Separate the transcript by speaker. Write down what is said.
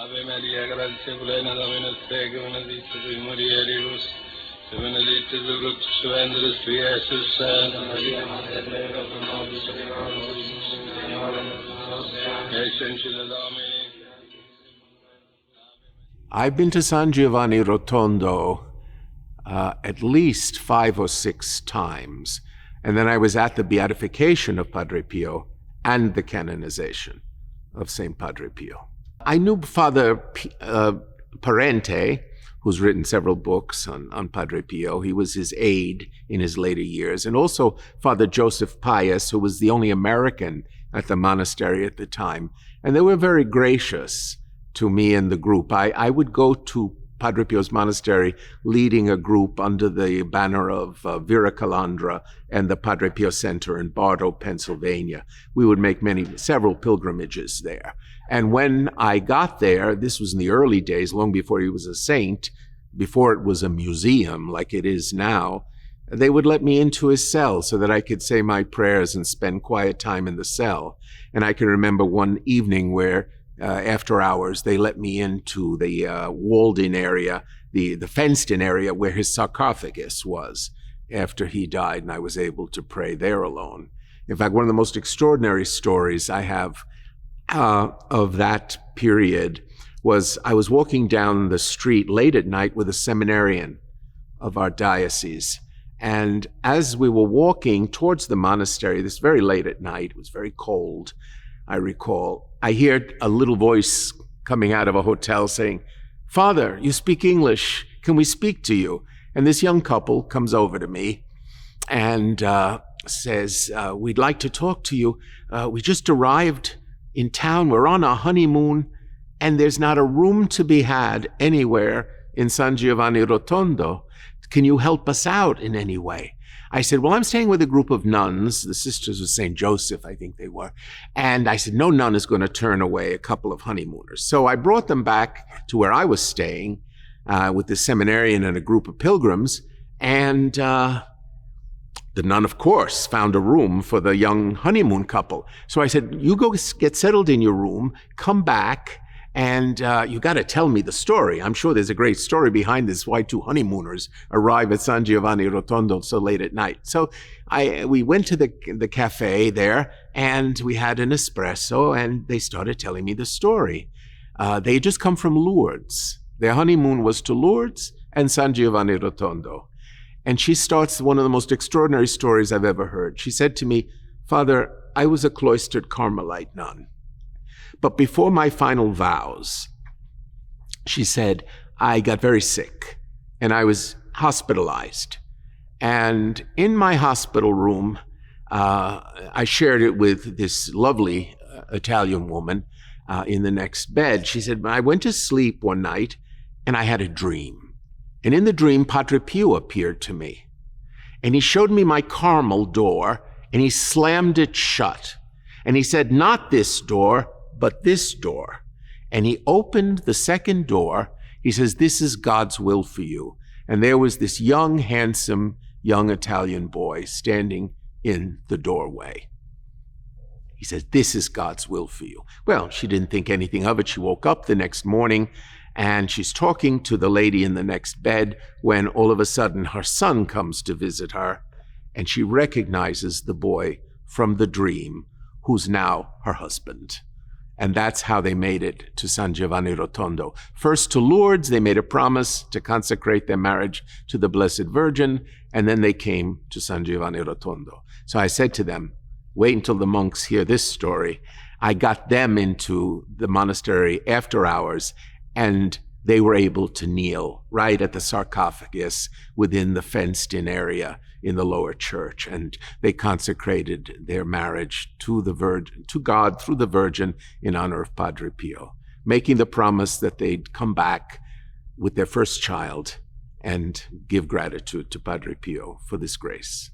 Speaker 1: Ave Maria, gratia plena, Dominus tecum, benedictus tui mulieribus, et benedictus fructus ventris tui, Iesus. Santa Maria, Mater Dei, ora pro nobis peccatoribus, et in hora mortis Domini.
Speaker 2: I've been to San Giovanni Rotondo at least 5 or 6 times, and then I was at the beatification of Padre Pio and the canonization of St. Padre Pio. I knew Father Parente, who's written several books on Padre Pio. He was his aide in his later years, and also Father Joseph Pius, who was the only American at the monastery at the time, and they were very gracious to me and the group. I would go to Padre Pio's monastery leading a group under the banner of Vera Calandra and the Padre Pio Center in Bartow, Pennsylvania. We would make several pilgrimages there. And when I got there, this was in the early days, long before he was a saint, before it was a museum like it is now, they would let me into his cell so that I could say my prayers and spend quiet time in the cell. And I can remember one evening where after hours, they let me into the walled-in area, the fenced-in area where his sarcophagus was after he died, and I was able to pray there alone. In fact, one of the most extraordinary stories I have of that period was I was walking down the street late at night with a seminarian of our diocese, and as we were walking towards the monastery, this very late at night, it was very cold, I recall, I heard a little voice coming out of a hotel saying, "Father, you speak English. Can we speak to you?" And this young couple comes over to me and says, "We'd like to talk to you. We just arrived in town. We're on our honeymoon, and there's not a room to be had anywhere in San Giovanni Rotondo. Can you help us out in any way?" I said, "Well, I'm staying with a group of nuns, the Sisters of St. Joseph, I think they were." And I said, "No nun is going to turn away a couple of honeymooners." So I brought them back to where I was staying with the seminarian and a group of pilgrims. And the nun, of course, found a room for the young honeymoon couple. So I said, "You go get settled in your room, come back, and you got to tell me the story. I'm sure there's a great story behind this, why 2 honeymooners arrive at San Giovanni Rotondo so late at night." So we went to the cafe there, and we had an espresso, and they started telling me the story. They had just come from Lourdes. Their honeymoon was to Lourdes and San Giovanni Rotondo. And she starts one of the most extraordinary stories I've ever heard. She said to me, "Father, I was a cloistered Carmelite nun. But before my final vows," she said, "I got very sick and I was hospitalized. And in my hospital room, I shared it with this lovely Italian woman in the next bed." She said, "I went to sleep one night and I had a dream. And in the dream, Padre Pio appeared to me. And he showed me my Carmel door and he slammed it shut. And he said, 'Not this door, but this door.' And he opened the second door. He says, 'This is God's will for you.' And there was this young, handsome, young Italian boy standing in the doorway. He says, 'This is God's will for you.'" Well, she didn't think anything of it. She woke up the next morning and she's talking to the lady in the next bed when all of a sudden her son comes to visit her, and she recognizes the boy from the dream, who's now her husband. And that's how they made it to San Giovanni Rotondo. First to Lourdes, they made a promise to consecrate their marriage to the Blessed Virgin, and then they came to San Giovanni Rotondo. So I said to them, "Wait until the monks hear this story." I got them into the monastery after hours, and they were able to kneel right at the sarcophagus within the fenced-in area in the lower church, and they consecrated their marriage to God through the Virgin in honor of Padre Pio, making the promise that they'd come back with their first child and give gratitude to Padre Pio for this grace.